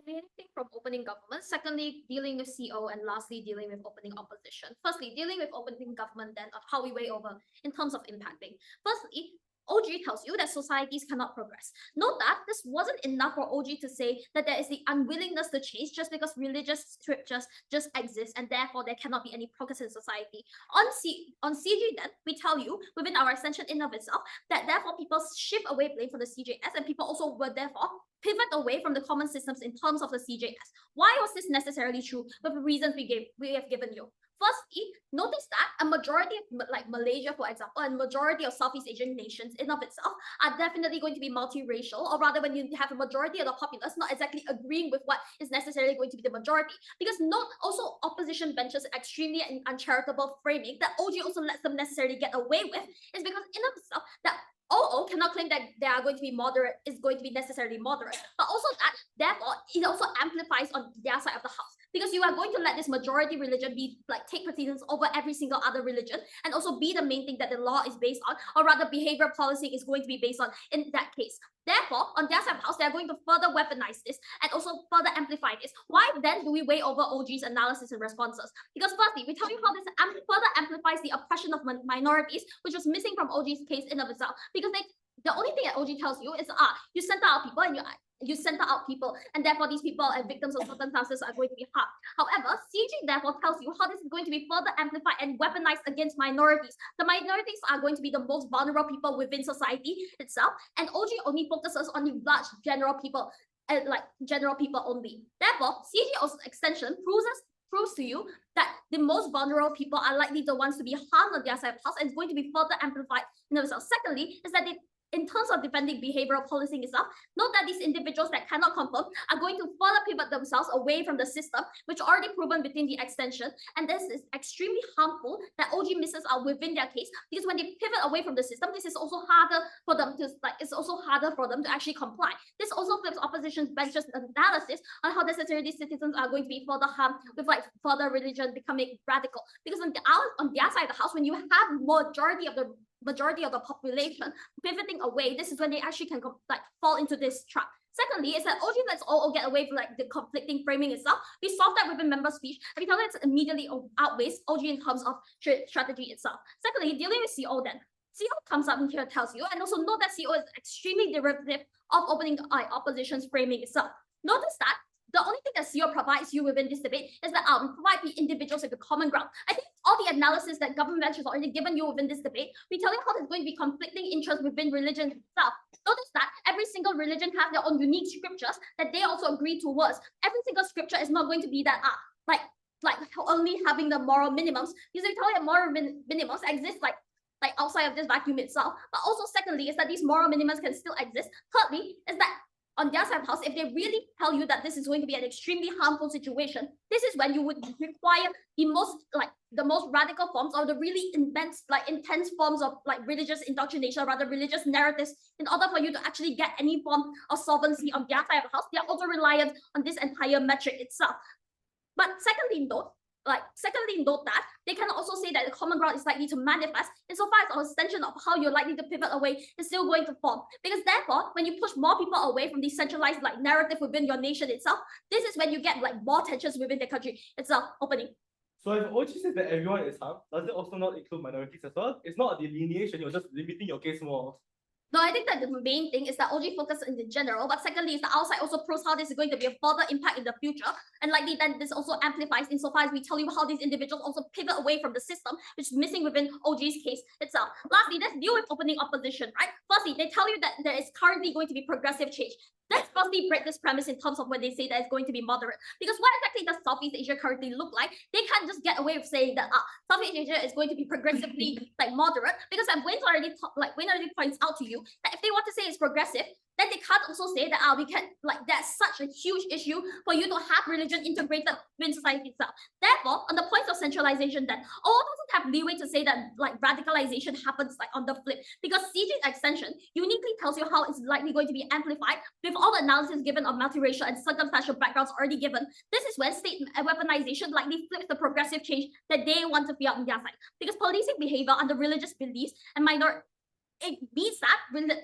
Anything from opening government, secondly, dealing with CO, and lastly, dealing with opening opposition. Firstly, dealing with opening government, then of how we weigh over in terms of impacting. Firstly, OG tells you that societies cannot progress. Note that this wasn't enough for OG to say that there is the unwillingness to change just because religious scriptures just exist and therefore there cannot be any progress in society. On CG then, we tell you within our ascension in of itself that therefore people shift away blame from the CJS and people also were therefore pivot away from the common systems in terms of the CJS. Why was this necessarily true? For the reasons we have given you. Firstly, notice that a majority of Malaysia, for example, and majority of Southeast Asian nations in of itself are definitely going to be multiracial, or rather when you have a majority of the populace not exactly agreeing with what is necessarily going to be the majority. Because not also opposition benches extremely uncharitable framing that OG also lets them necessarily get away with is because in of itself that OO cannot claim that they are going to be moderate, is going to be necessarily moderate, but also that therefore it also amplifies on their side of the house. Because you are going to let this majority religion be take precedence over every single other religion and also be the main thing that the law is based on, or rather behavioral policy is going to be based on in that case. Therefore, on their side of the house, they are going to further weaponize this and also further amplify this. Why then do we weigh over OG's analysis and responses? Because firstly, we tell you how this further amplifies the oppression of minorities, which was missing from OG's case in of itself. Because the only thing that OG tells you is, you center out people and you center out people, and therefore these people and victims of circumstances are going to be harmed. However, CG therefore tells you how this is going to be further amplified and weaponized against minorities. The minorities are going to be the most vulnerable people within society itself, and OG only focuses on the large general people, general people only. Therefore, CG also extension proves to you that the most vulnerable people are likely the ones to be harmed on their side of the house, and it's going to be further amplified in themselves. Secondly, is that in terms of defending behavioral policing itself, note that these individuals that cannot confirm are going to further pivot themselves away from the system, which already proven within the extension. And this is extremely harmful that OG misses out within their case, because when they pivot away from the system, this is also harder for them to actually comply. This also flips opposition benches analysis on how necessarily citizens are going to be further harmed with further religion becoming radical. Because on their side of the house, when you have majority of the population pivoting away, this is when they actually can fall into this trap. Secondly, is that OG lets all get away from the conflicting framing itself. We solve that within member speech, and we tell that it immediately outweighs OG in terms of strategy itself. Secondly, dealing with CO then. CO comes up in here and tells you, and also note that CO is extremely derivative of opening opposition's framing itself. Notice that the only thing that CO provides you within this debate is that provide the individuals with the common ground. I think it's all the analysis that government has already given you within this debate, we tell you how there's going to be conflicting interests within religion itself. Notice that every single religion has their own unique scriptures that they also agree towards. Every single scripture is not going to be that like only having the moral minimums, because we tell you that moral minimums exist like outside of this vacuum itself. But also secondly is that these moral minimums can still exist. Thirdly is that on their side of the house, if they really tell you that this is going to be an extremely harmful situation, this is when you would require the most radical forms or the really intense forms of religious indoctrination, rather religious narratives, in order for you to actually get any form of solvency on their side of the house. They are also reliant on this entire metric itself. But secondly, note that they can also say that the common ground is likely to manifest insofar as our extension of how you're likely to pivot away is still going to form. Because therefore, when you push more people away from the centralized narrative within your nation itself, this is when you get more tensions within the country itself opening.
So if OG says that everyone is harmed, does it also not include minorities as well? It's not a delineation, you're just limiting your case more.
No, I think that the main thing is that OG focus in the general, but secondly is the outside also proves how this is going to be a further impact in the future. And likely then this also amplifies insofar as we tell you how these individuals also pivot away from the system, which is missing within OG's case itself. Lastly, let's deal with opening opposition, right? Firstly, they tell you that there is currently going to be progressive change. Let's firstly break this premise in terms of when they say that it's going to be moderate. Because what exactly does Southeast Asia currently look like? They can't just get away with saying that Southeast Asia is going to be progressively moderate. Because Wayne already points out to you that if they want to say it's progressive, then they can't also say that we can that's such a huge issue for you to have religion integrated within society itself. Therefore, on the point of centralization, then doesn't have leeway to say that radicalization happens on the flip, because CG's extension uniquely tells you how it's likely going to be amplified with all the analysis given of multiracial and circumstantial backgrounds already given. This is when state weaponization likely flips the progressive change that they want to be on their side, because policing behavior under religious beliefs and it means that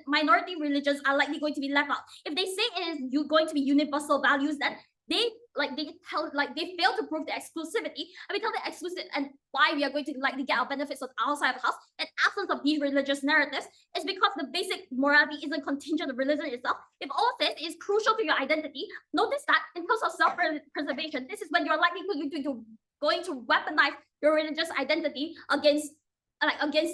minority religions are likely going to be left out. If they say it is going to be universal values, then they fail to prove the exclusivity, and we tell the exclusive and why we are going to likely get our benefits on our side of the house in absence of these religious narratives is because the basic morality isn't contingent on religion itself. If all this is crucial to your identity, notice that in terms of self-preservation, this is when you're likely going to weaponize your religious identity against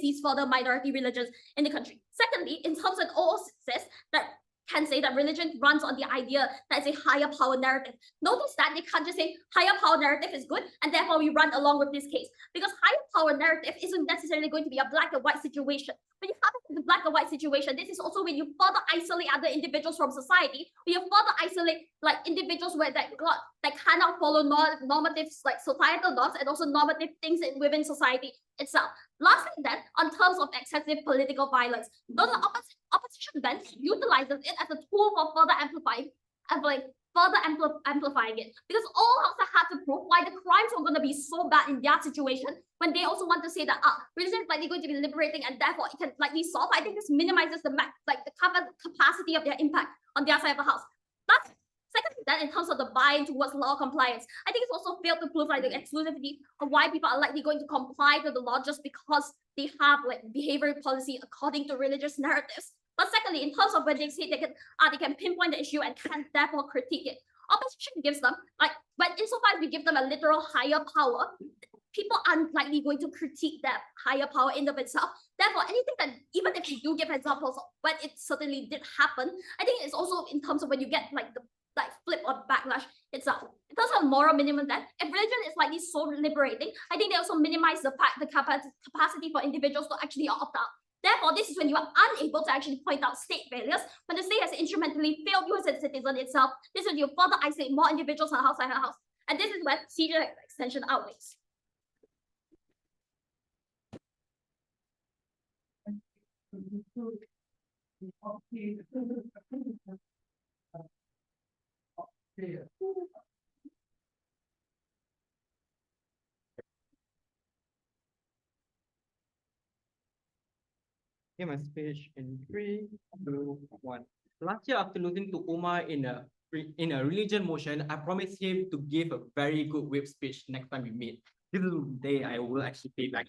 these further minority religions in the country. Secondly, in terms of all says that can say that religion runs on the idea that it's a higher power narrative. Notice that they can't just say higher power narrative is good and therefore we run along with this case, because higher power narrative isn't necessarily going to be a black and white situation. When you have the black and white situation, this is also when you further isolate other individuals from society, when you further isolate individuals that cannot follow normative societal norms and also normative things within society itself. Lastly, then, on terms of excessive political violence, the opposition then utilizes it as a tool for further amplifying it, because all Hausa had to prove why the crimes were going to be so bad in their situation when they also want to say that religion is likely going to be liberating and therefore it can likely solve. I think this minimizes the capacity of their impact on their side of the house. But secondly, then in terms of the buy-in towards law compliance, I think it's also failed to prove the exclusivity of why people are likely going to comply to the law just because they have behavioral policy according to religious narratives. But secondly, in terms of when they say they can pinpoint the issue and can therefore critique it, opposition gives them when insofar as we give them a literal higher power, people aren't likely going to critique that higher power in of itself. Therefore, anything that, even if you do give examples of when it certainly did happen, I think it's also in terms of when you get the flip or backlash itself. In terms of moral minimum, then, if religion is likely so liberating, I think they also minimize the capacity for individuals to actually opt out. Therefore, this is when you are unable to actually point out state failures, when the state has instrumentally failed you as a citizen itself. This is when you further isolate more individuals on outside her house. And this is when seizure extension outweighs.
Okay, my speech in 3, 2, 1. Last year, after losing to Umar in a religion motion, I promised him to give a very good whip speech next time we meet. This is the day I will actually pay back.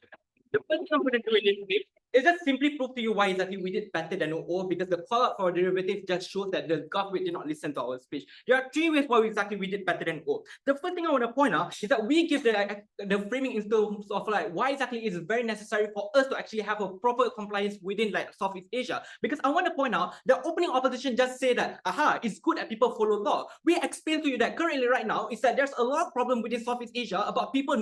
The first thing I'm going to do in this whip
It just simply proved to you why exactly we did better than all, because the call out for derivative just shows that the government did not listen to our speech. There are three ways why exactly we did better than all. The first thing I want to point out is that we give the framing in terms of like why exactly it is very necessary for us to actually have a proper compliance within like Southeast Asia. Because I want to point out the opening opposition just say that it's good that people follow law. We explain to you that currently right now is that there's a lot of problem within Southeast Asia about people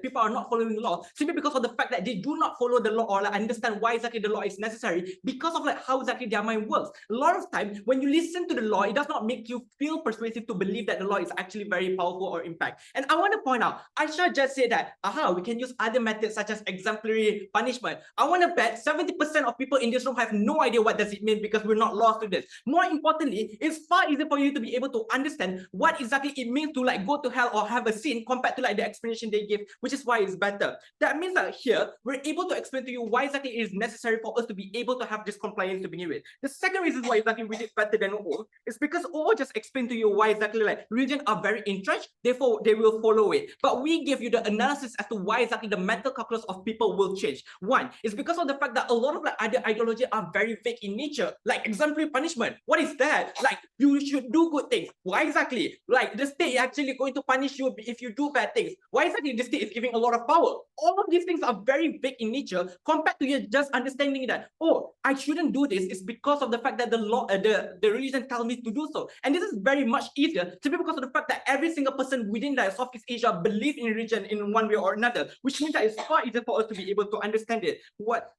people are not following the law simply because of the fact that they do not follow the law or like understand why exactly the law is necessary because of like how exactly their mind works. A lot of time when you listen to the law, it does not make you feel persuasive to believe that the law is actually very powerful or impact. And I want to point out, Aisyah just said that we can use other methods such as exemplary punishment. I want to bet 70% of people in this room have no idea what does it mean because we're not law students. More importantly, it's far easier for you to be able to understand what exactly it means to like go to hell or have a sin compared to like the explanation they give, which is why it's better. That means that here we're able to explain to you why exactly it is necessary for us to be able to have this compliance to begin with. The second reason why exactly we did better than all is because all just explained to you why exactly like religion are very entrenched, therefore they will follow it. But we give you the analysis as to why exactly the mental calculus of people will change. One is because of the fact that a lot of like other ideology are very vague in nature, like exemplary punishment. What is that? Like you should do good things. Why exactly? Like the state is actually going to punish you if you do bad things. Why exactly the state is giving a lot of power? All of these things are very vague in nature compared to you just understanding that, oh, I shouldn't do this. It's because of the fact that the law, the religion tells me to do so. And this is very much easier simply because of the fact that every single person within the Southeast Asia believes in religion in one way or another, which means that it's far easier for us to be able to understand it.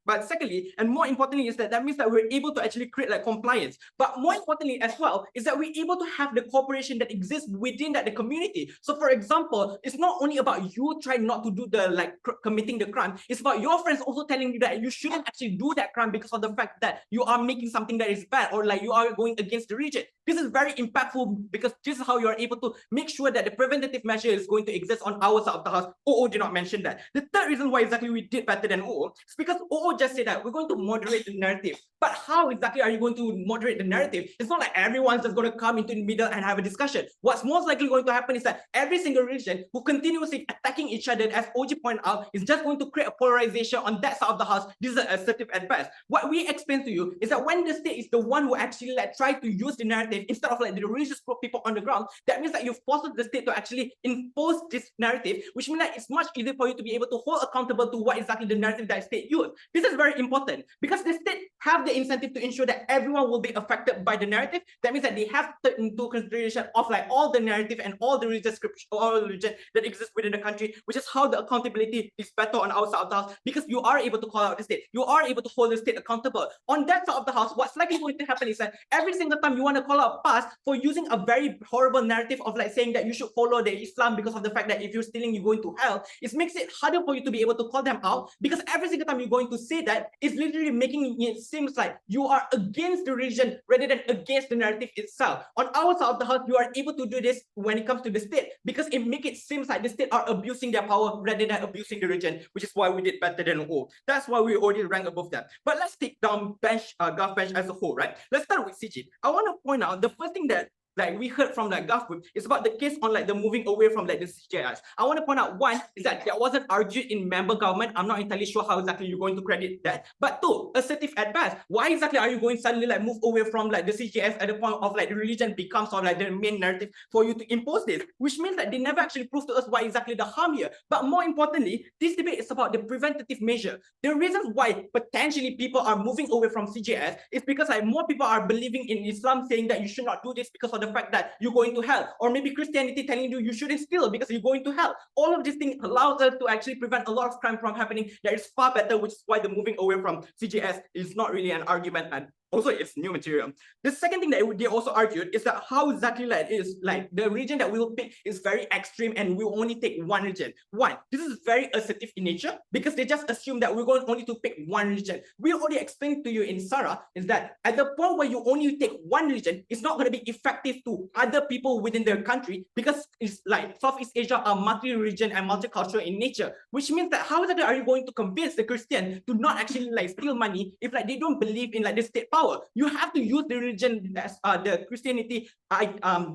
But secondly, and more importantly, is that means that we're able to actually create like compliance. But more importantly as well, is that we're able to have the cooperation that exists within that the community. So for example, it's not only about you trying not to do the like committing the crime, it's about your friends also telling you that you shouldn't actually do that crime because of the fact that you are making something that is bad or like you are going against the religion. This is very impactful because this is how you are able to make sure that the preventative measure is going to exist on our side of the house. OO did not mention that. The third reason why exactly we did better than OO is because OO just said that we're going to moderate the narrative. But how exactly are you going to moderate the narrative? It's not like everyone's just going to come into the middle and have a discussion. What's most likely going to happen is that every single religion who continuously attacking each other, as OG pointed out, is just going to create a polarization on that side of the house. This is assertive at best. What we explain to you is that when the state is the one who actually like try to use the narrative instead of like the religious group people on the ground, that means that you've forced the state to actually impose this narrative, which means that it's much easier for you to be able to hold accountable to what exactly the narrative that state use. This is very important because the state have the incentive to ensure that everyone will be affected by the narrative. That means that they have to take into consideration of like all the narrative and all the religious scripture, all religion that exists within the country, which is how the accountability is better on our side of the house because you are able to call out the state, you are able to hold the state accountable. On that side of the house, what's likely going to happen is that every single time you want to call out past for using a very horrible narrative of like saying that you should follow the Islam because of the fact that if you're stealing, you're going to hell, it makes it harder for you to be able to call them out because every single time you're going to say that, it's literally making it seems like you are against the religion rather than against the narrative itself. On our side of the house, you are able to do this when it comes to the state because it makes it seems like the state are abusing their power rather than abusing the religion, which is why we did better than all. That's why we already rank above them. But let's take down Gulf bench as a whole, right? Let's start with CG. I want to point out the first thing that like we heard from like Gulf group is about the case on like the moving away from like the CJIs. I want to point out one is that that wasn't argued in member government. I'm not entirely sure how exactly you're going to credit that. But two, assertive at best. Why exactly are you going suddenly like move away from like the CJS at the point of like the religion becomes or like the main narrative for you to impose this, which means that they never actually proved to us what exactly the harm here. But more importantly, this debate is about the preventative measure. The reasons why potentially people are moving away from CJS is because like more people are believing in Islam saying that you should not do this because of the fact that you're going to hell, or maybe Christianity telling you you shouldn't steal because you're going to hell. All of these things allows us to actually prevent a lot of crime from happening. That is far better, which is why the moving away from CJS is not really an argument, and also it's new material. The second thing that they also argued is that how exactly like is like the region that we will pick is very extreme and we will only take one region. One, this is very assertive in nature because they just assume that we're going only to pick one region. We already explained to you in Sarah is that at the point where you only take one region, it's not going to be effective to other people within their country because it's like Southeast Asia are multi-region and multicultural in nature, which means that how exactly are you going to convince the Christian to not actually like steal money if like they don't believe in like the state power? You have to use the religion as the Christianity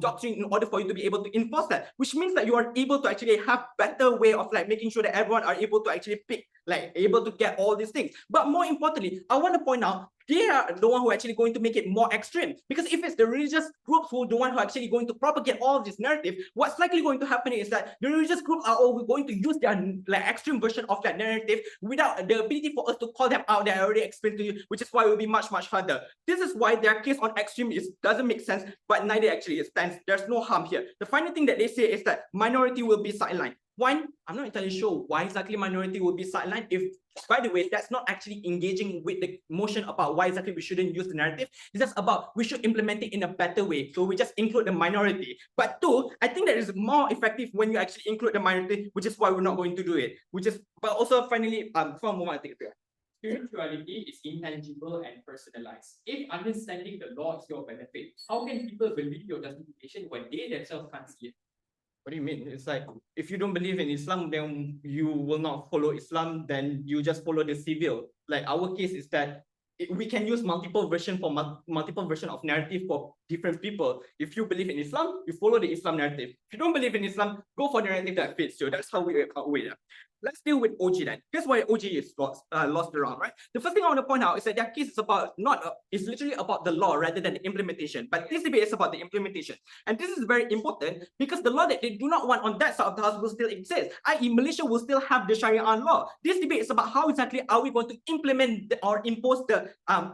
doctrine in order for you to be able to enforce that, which means that you are able to actually have better way of like making sure that everyone are able to actually pick like able to get all these things. But more importantly, I want to point out they are the one who are actually going to make it more extreme. Because if it's the religious groups who are the one who are actually going to propagate all of this narrative, what's likely going to happen is that the religious groups are all going to use their like extreme version of that narrative without the ability for us to call them out that I already explained to you, which is why it will be much, much harder. This is why their case on extreme doesn't make sense, but neither actually it stands. There's no harm here. The final thing that they say is that minority will be sidelined. One, I'm not entirely sure why exactly minority will be sidelined. If, by the way, that's not actually engaging with the motion about why exactly we shouldn't use the narrative. It's just about we should implement it in a better way. So we just include the minority. But two, I think that is more effective when you actually include the minority, which is why we're not going to do it. But also finally, from moment, I take it here.
Spirituality is intangible and personalized. If understanding the law is your benefit, how can people believe your justification when they themselves can't see it?
What do you mean? It's like, if you don't believe in Islam, then you will not follow Islam, then you just follow the civil. Like our case is that we can use multiple version for multiple version of narrative for different people. If you believe in Islam, you follow the Islam narrative. If you don't believe in Islam, go for the narrative that fits you. That's how we wait. Let's deal with OG then. Here's why OG is lost around, right? The first thing I want to point out is that their case is about it's literally about the law rather than the implementation. But this debate is about the implementation. And this is very important because the law that they do not want on that side of the house will still exist, i.e. Malaysia will still have the Sharia law. This debate is about how exactly are we going to implement or impose the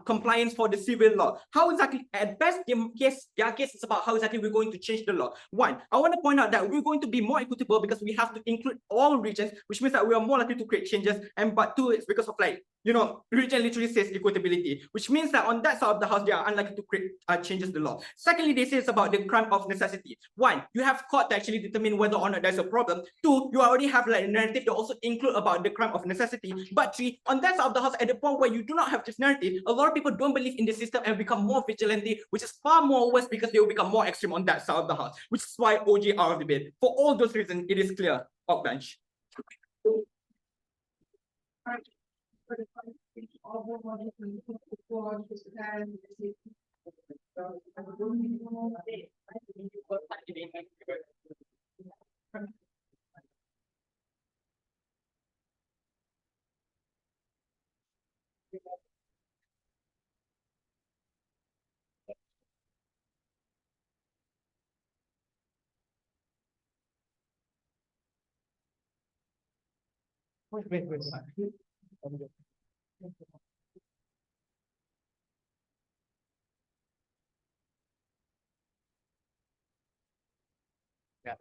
compliance for the civil law. How exactly, at best, their case is about how exactly we're going to change the law. One, I want to point out that we're going to be more equitable because we have to include all regions, which means that we are more likely to create changes. And but two, it's because of like, region literally says equitability, which means that on that side of the house, they are unlikely to create changes to the law. Secondly, they say it's about the crime of necessity. One, you have court to actually determine whether or not there's a problem. Two, you already have like a narrative to also include about the crime of necessity. But three, on that side of the house, at the point where you do not have this narrative, a lot of people don't believe in the system and become more vigilante, which is far more worse because they will become more extreme on that side of the house, which is why OG are of the debate. For all those reasons, it is clear. Up bench. Wait.
Yeah,